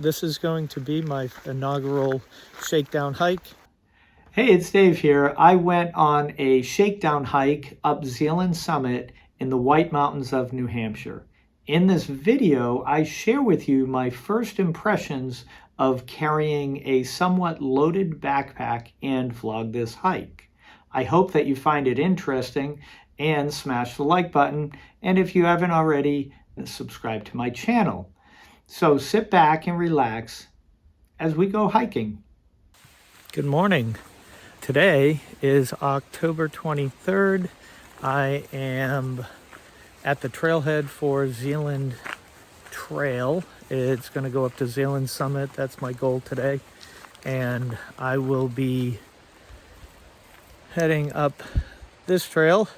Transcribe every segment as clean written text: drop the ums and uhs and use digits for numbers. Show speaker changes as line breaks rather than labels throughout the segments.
This is going to be my inaugural shakedown hike. Hey, it's Dave here. I went on a shakedown hike up Zealand Summit in the White Mountains of New Hampshire. In this video, I share with you my first impressions of carrying a somewhat loaded backpack and vlog this hike. I hope that you find it interesting and smash the like button. And if you haven't already, subscribe to my channel. So sit back and relax as we go hiking. Good morning. Today is October 23rd. I am at the trailhead for Zealand Trail. It's going to go up to Zealand Summit. That's my goal today. And I will be heading up this trail.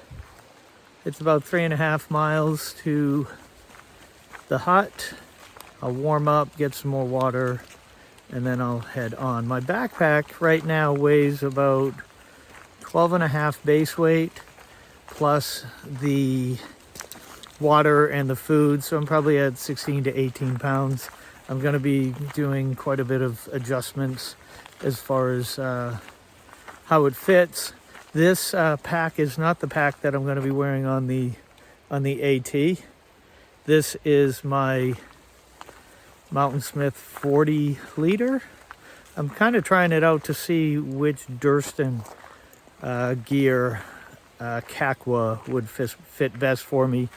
It's about 3.5 miles to the hut. I'll warm up, get some more water, and then I'll head on. My backpack right now weighs about 12.5 base weight, plus the water and the food, so I'm probably at 16 to 18 pounds. I'm going to be doing quite a bit of adjustments as far as how it fits. This pack is not the pack that I'm going to be wearing on the AT. This is my Mountain Smith 40 liter. I'm kind of trying it out to see which Durston gear Kakwa would fit best for me.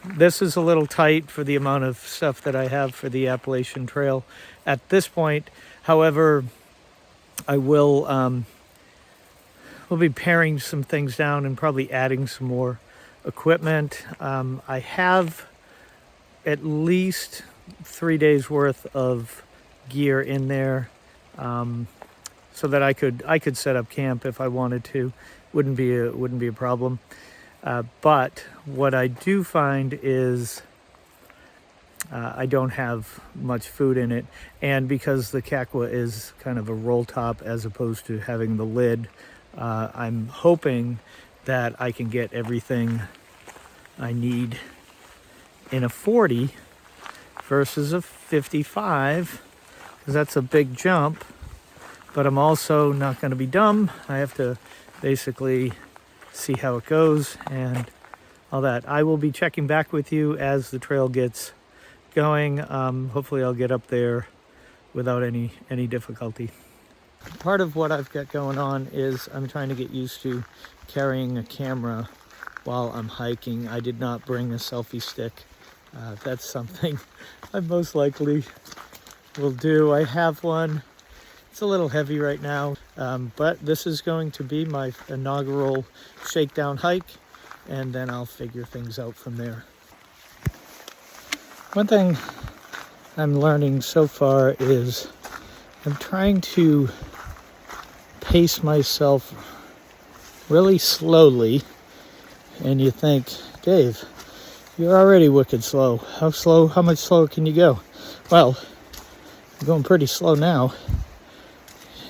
This is a little tight for the amount of stuff that I have for the Appalachian Trail at this point. However, I will we'll be paring some things down and probably adding some more equipment. I have at least 3 days worth of gear in there, so that I could set up camp if I wanted to. Wouldn't be a problem. But what I do find is I don't have much food in it, and because the Kakwa is kind of a roll top as opposed to having the lid, I'm hoping that I can get everything I need in a 40 versus a 55, because that's a big jump. But I'm also not going to be dumb. I have to basically see how it goes and all that. I will be checking back with you as the trail gets going. Hopefully I'll get up there without any difficulty. Part of what I've got going on is I'm trying to get used to carrying a camera while I'm hiking. I did not bring a selfie stick. That's something I most likely will do. I have one. It's a little heavy right now, but this is going to be my inaugural shakedown hike, and then I'll figure things out from there. One thing I'm learning so far is I'm trying to pace myself really slowly, and you think, Dave, you're already wicked slow. How much slower can you go? Well, I'm going pretty slow now.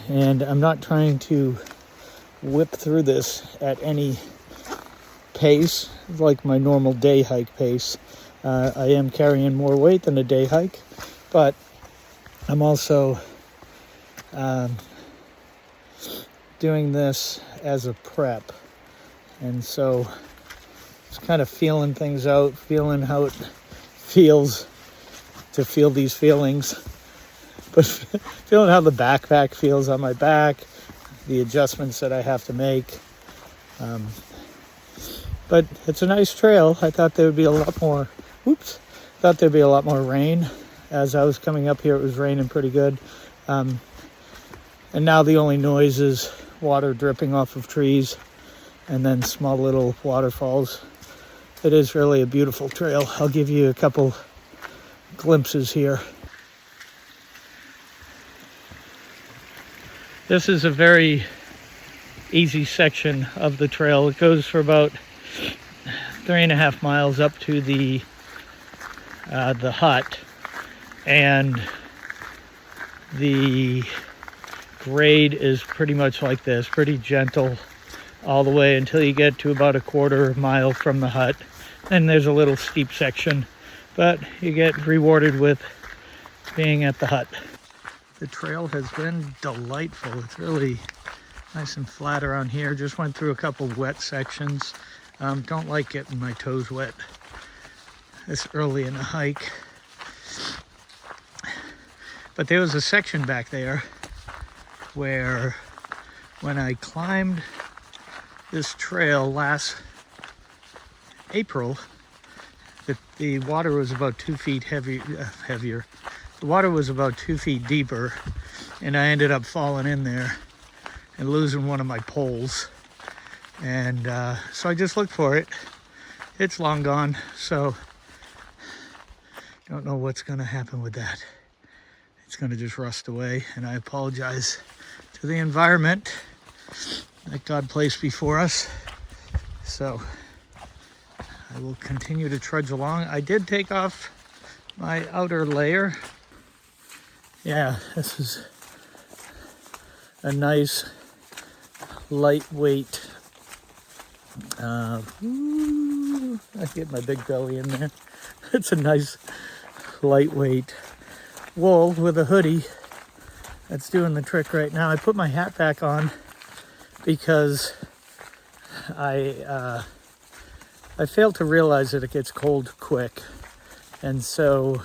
And I'm not trying to whip through this at any pace, like my normal day hike pace. I am carrying more weight than a day hike, but I'm also doing this as a prep. And so just kind of feeling things out, feeling how it feels to feel these feelings, but feeling how the backpack feels on my back, the adjustments that I have to make. But it's a nice trail. I thought there would be a lot more, thought there'd be a lot more rain. As I was coming up here, it was raining pretty good. And now the only noise is water dripping off of trees and then small little waterfalls. It is really a beautiful trail. I'll give you a couple glimpses here. This is a very easy section of the trail. It goes for about 3.5 miles up to the hut, and the grade is pretty much like this, pretty gentle all the way until you get to about a 1/4 mile from the hut. And there's a little steep section, but you get rewarded with being at the hut. The trail has been delightful. It's really nice and flat around here. Just went through a couple wet sections. Don't like getting my toes wet this early in the hike. But there was a section back there where when I climbed this trail last April, the water was about 2 feet heavier. The water was about 2 feet deeper, and I ended up falling in there and losing one of my poles. And so I just looked for it. It's long gone, so don't know what's gonna happen with that. It's gonna just rust away, and I apologize to the environment that God placed before us. So I will continue to trudge along. I did take off my outer layer. Yeah, this is a nice lightweight, I get my big belly in there. It's a nice lightweight wool with a hoodie that's doing the trick right now. I put my hat back on because I failed to realize that it gets cold quick. And so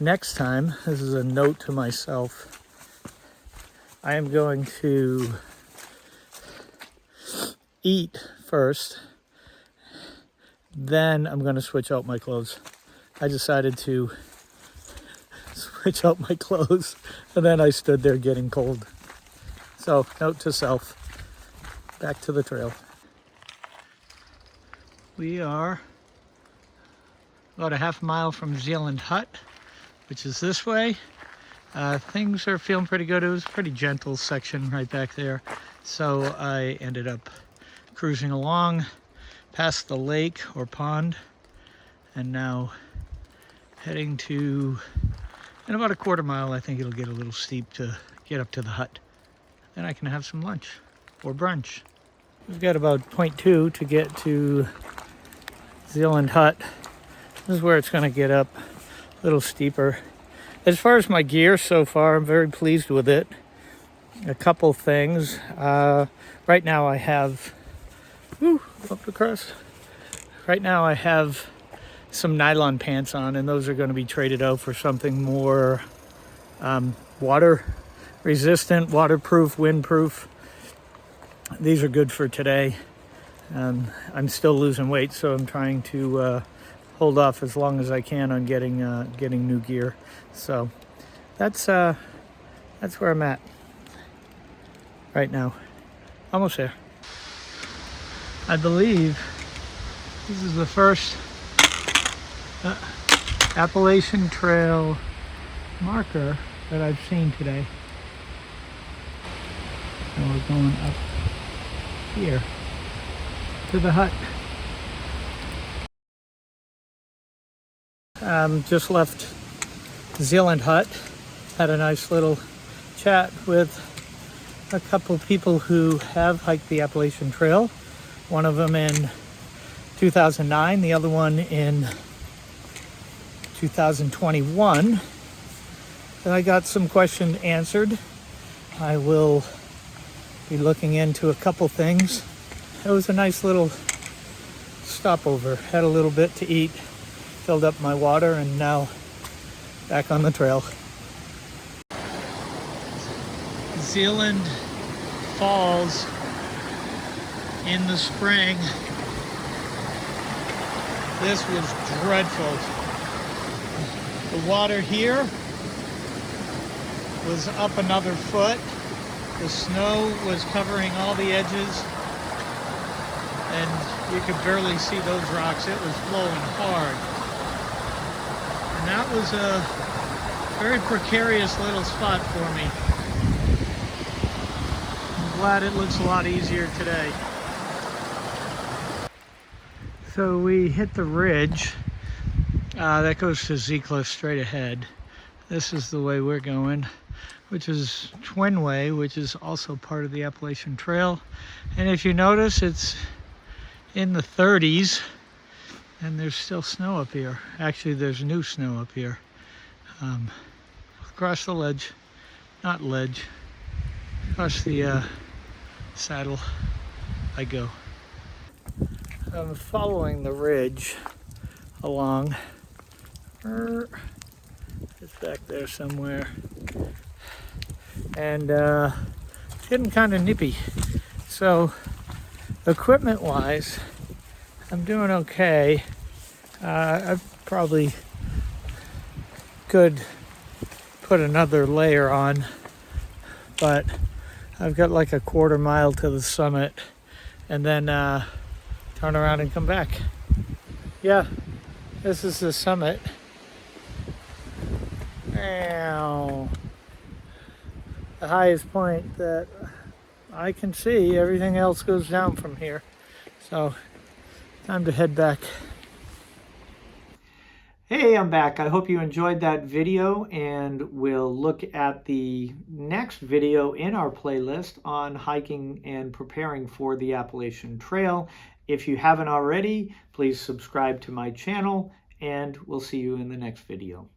next time, this is a note to myself, I am going to eat first, then I'm going to switch out my clothes. I decided to switch out my clothes, and then I stood there getting cold. So, note to self, back to the trail. We are about a half mile from Zealand Hut, which is this way. Things are feeling pretty good. It was a pretty gentle section right back there. So I ended up cruising along past the lake or pond, and now heading to, in about a quarter mile, I think it'll get a little steep to get up to the hut. Then I can have some lunch or brunch. We've got about 0.2 to get to Zealand Hut. This is where it's going to get up a little steeper. As far as my gear so far, I'm very pleased with it. A couple things. Right now I have, up across. Right now I have some nylon pants on, and those are going to be traded out for something more water resistant, waterproof, windproof. These are good for today. I'm still losing weight, so I'm trying to hold off as long as I can on getting new gear. So that's where I'm at right now. Almost there. I believe this is the first Appalachian Trail marker that I've seen today. And we're going up here to the hut. Just left Zealand Hut. Had a nice little chat with a couple people who have hiked the Appalachian Trail. One of them in 2009, the other one in 2021. And I got some questions answered. I will be looking into a couple things. It was a nice little stopover. Had a little bit to eat, filled up my water, and now back on the trail. Zealand Falls in the spring. This was dreadful. The water here was up another foot. The snow was covering all the edges, and you could barely see those rocks. It was blowing hard. And that was a very precarious little spot for me. I'm glad it looks a lot easier today. So we hit the ridge that goes to Z-Cliff straight ahead. This is the way we're going, which is Twin Way, which is also part of the Appalachian Trail. And if you notice, it's in the 30s, and there's still snow up here. Actually, there's new snow up here. Across the ledge, not ledge, across the saddle I go. I'm following the ridge along. It's back there somewhere. And it's getting kind of nippy. So equipment wise, I'm doing okay. I probably could put another layer on, but I've got like a quarter mile to the summit and then turn around and come back. Yeah, this is the summit. Ow. The highest point that I can see. Everything else goes down from here. So time to head back. Hey, I'm back. I hope you enjoyed that video, and we'll look at the next video in our playlist on hiking and preparing for the Appalachian Trail. If you haven't already, please subscribe to my channel, and we'll see you in the next video.